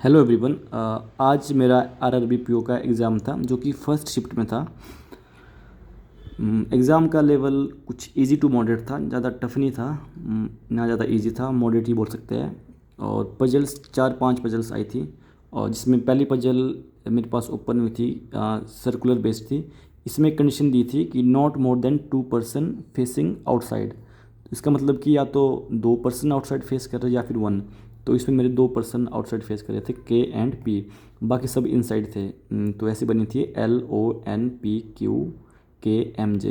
Hello everyone. आज मेरा RRB PO का एग्ज़ाम था जो कि फ़र्स्ट शिफ्ट में था। एग्ज़ाम का लेवल कुछ इजी टू मॉडरेट था, ज़्यादा टफ नहीं था, ना ज़्यादा इजी था, मॉडरेट ही बोल सकते हैं। और पजल्स 4-5 पजल्स आई थी और जिसमें पहली पजल मेरे पास ओपन हुई थी, सर्कुलर बेस्ड थी। इसमें एक कंडीशन दी थी कि not more than 2 person facing outside. इसका मतलब कि या तो 2 पर्सन आउटसाइड फेस कर रहे हैं या फिर 1। तो इसमें मेरे 2 पर्सन आउटसाइड फेस कर रहे थे, के एंड पी, बाकी सब इनसाइड थे। तो ऐसी बनी थी LONPQKMJ।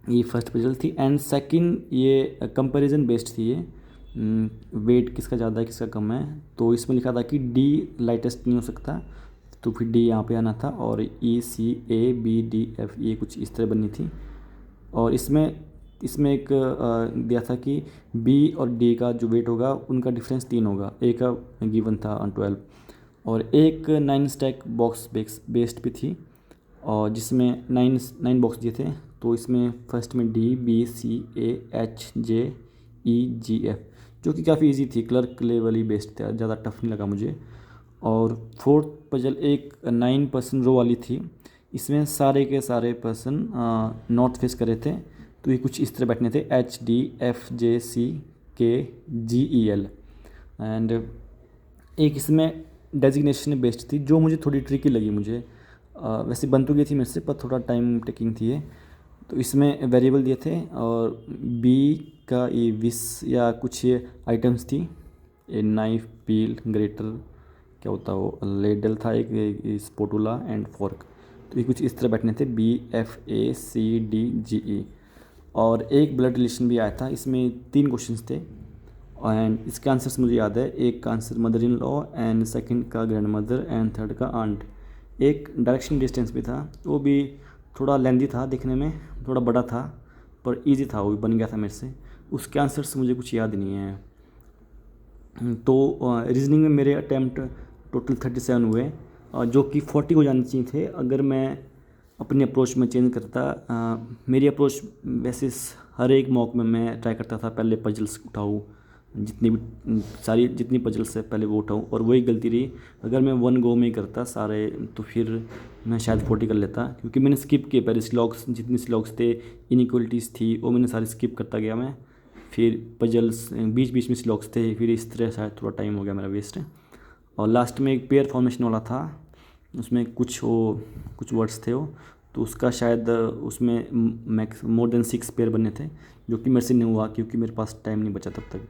ये फर्स्ट पजल थी एंड सेकंड ये कंपैरिजन बेस्ड थी। ये वेट किसका ज़्यादा है किसका कम है। तो इसमें लिखा था कि डी लाइटेस्ट नहीं हो सकता, तो फिर डी यहाँ पे आना था। और ECABDF ये कुछ इस तरह बननी थी। और इसमें इसमें एक दिया था कि बी और डी का जो वेट होगा उनका डिफरेंस 3 होगा। ए का गिवन था 12 और एक 9 स्टैक बॉक्स बेस्ड भी थी और जिसमें 9 बॉक्स दिए थे। तो इसमें फर्स्ट में DBCAHJEGF जो कि काफ़ी इजी थी, क्लर्क लेवल ही बेस्ड था, ज़्यादा टफ नहीं लगा मुझे। और फोर्थ पजल एक 9 पर्सन रो वाली थी। इसमें सारे के सारे पर्सन नॉर्थ फेस कर रहे थे, तो ये कुछ इस तरह बैठने थे HDFJCKGEL। एंड एक इसमें डेजिग्नेशन बेस्ड थी जो मुझे थोड़ी ट्रिकी लगी मुझे। वैसे बन तो गई थी मेरे से, पर थोड़ा टाइम टेकिंग थी ये। तो इसमें वेरिएबल दिए थे और बी का ये विस या कुछ आइटम्स थी, ए नाइफ, पील, ग्रेटर, क्या होता है वो, लेडल था एक स्पोटुला एंड फोर्क। तो ये कुछ इस तरह बैठने थे BFACDGE। और एक ब्लड रिलेशन भी आया था, इसमें 3 क्वेश्चंस थे एंड इसके आंसर्स मुझे याद है। एक का answer mother in law and second का ग्रैंड मदर एंड थर्ड का आंट। एक डायरेक्शन डिस्टेंस भी था, वो भी थोड़ा लेंदी था, देखने में थोड़ा बड़ा था पर इजी था, वो भी बन गया था मेरे से। उसके आंसर्स मुझे कुछ याद नहीं है। तो रीजनिंग में मेरे अटैम्प्ट टोटल 37 हुए जो कि 40 हो जाने चाहिए थे अगर मैं अपनी अप्रोच में चेंज करता। मेरी अप्रोच वैसे हर एक मॉक में मैं ट्राई करता था पहले पजल्स उठाऊँ, जितनी पजल्स है पहले वो उठाऊँ, और वही गलती रही। अगर मैं 1 गो में ही करता सारे तो फिर मैं शायद 40 कर लेता, क्योंकि मैंने स्किप किए पहले स्लॉग्स, जितनी स्लॉग्स थे, इनइक्वलिटीज़ थी, वो मैंने सारी स्किप करता गया मैं। फिर पजल्स बीच बीच में स्लॉग्स थे, फिर इस तरह शायद थोड़ा टाइम हो गया मेरा वेस्ट। और लास्ट में एक पेयर फॉर्मेशन वाला था, उसमें कुछ वर्ड्स थे वो, तो उसका शायद उसमें मैक्स मोर देन 6 पेयर बनने थे, जो कि मेरे से नहीं हुआ क्योंकि मेरे पास टाइम नहीं बचा तब तक।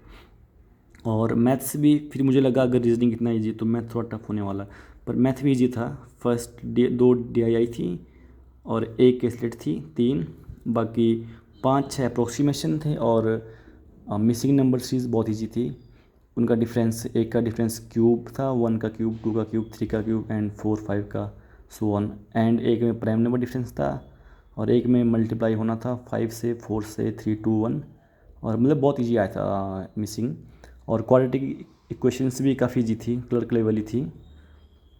और मैथ्स भी फिर मुझे लगा अगर रीजनिंग इतना इजी तो मैथ थोड़ा टफ होने वाला, पर मैथ भी इजी था। फर्स्ट 2 DII थी और एक कैसलेट थी 3, बाकी 5-6 अप्रोक्सीमेशन थे। और मिसिंग नंबर सीरीज बहुत इजी थी। उनका डिफरेंस, एक का डिफरेंस क्यूब था, 1 का क्यूब, 2 का क्यूब, 3 का क्यूब एंड 4 5 का, सो ऑन। एंड एक में प्राइम नंबर डिफरेंस था और एक में मल्टीप्लाई होना था 5 से, 4 से, 3 2 1। और मतलब बहुत इजी आया था मिसिंग। और क्वाड्रेटिक इक्वेशंस भी काफ़ी इजी थी, क्लर्क लेवल ही थी।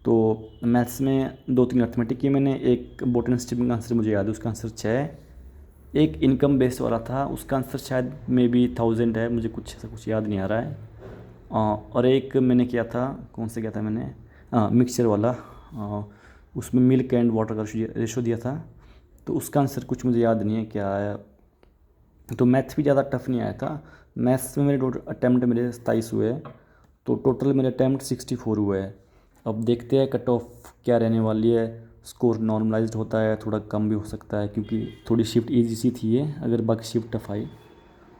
तो मैथ्स में 2-3 अर्थमेटिक किए मैंने। एक बोटन स्ट्रीमिंग का आंसर मुझे याद है, उसका आंसर 6। एक इनकम बेस्ड वाला था, उसका आंसर शायद मे बी 1000 है, मुझे कुछ ऐसा कुछ याद नहीं आ रहा है। और एक मैंने किया था, कौन सा किया था मैंने, मिक्सचर वाला, उसमें मिल्क एंड वाटर का रेशो दिया था, तो उसका आंसर कुछ मुझे याद नहीं है क्या आया। तो मैथ्स भी ज़्यादा टफ नहीं आया था। मैथ्स में मेरे टोटल अटैम्प्ट मेरे 27 हुए हैं, तो टोटल मेरे अटैम्प्ट 64 हुए हैं। अब देखते हैं कट ऑफ क्या रहने वाली है। स्कोर नॉर्मलाइज्ड होता है, थोड़ा कम भी हो सकता है क्योंकि थोड़ी शिफ्ट ईजी सी थी ये, अगर बाकी शिफ्ट टफ आई।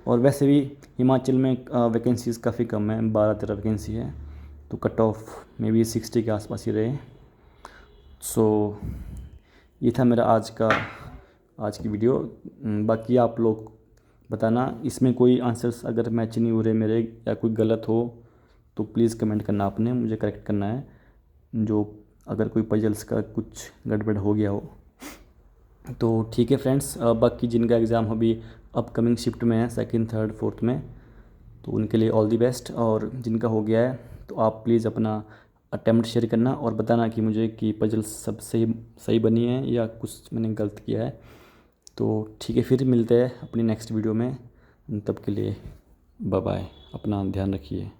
और वैसे भी हिमाचल में वैकेंसीज़ काफ़ी कम है, 12-13 वैकेंसी है, तो कट ऑफ मे बी 60 के आसपास ही रहे। सो ये था मेरा आज की वीडियो। बाकी आप लोग बताना इसमें कोई आंसर्स अगर मैच नहीं हो रहे मेरे या कोई गलत हो तो प्लीज़ कमेंट करना, आपने मुझे करेक्ट करना है, जो अगर कोई पजल्स का कुछ गड़बड़ हो गया हो तो। ठीक है फ्रेंड्स, बाकी जिनका एग्ज़ाम अभी अपकमिंग शिफ्ट में है, सेकंड, थर्ड, फोर्थ में, तो उनके लिए ऑल दी बेस्ट। और जिनका हो गया है तो आप प्लीज़ अपना अटेम्प्ट शेयर करना और बताना कि मुझे कि पजल सब सही बनी है या कुछ मैंने गलत किया है। तो ठीक है, फिर मिलते हैं अपनी नेक्स्ट वीडियो में, तब के लिए बाय बाय, अपना ध्यान रखिए।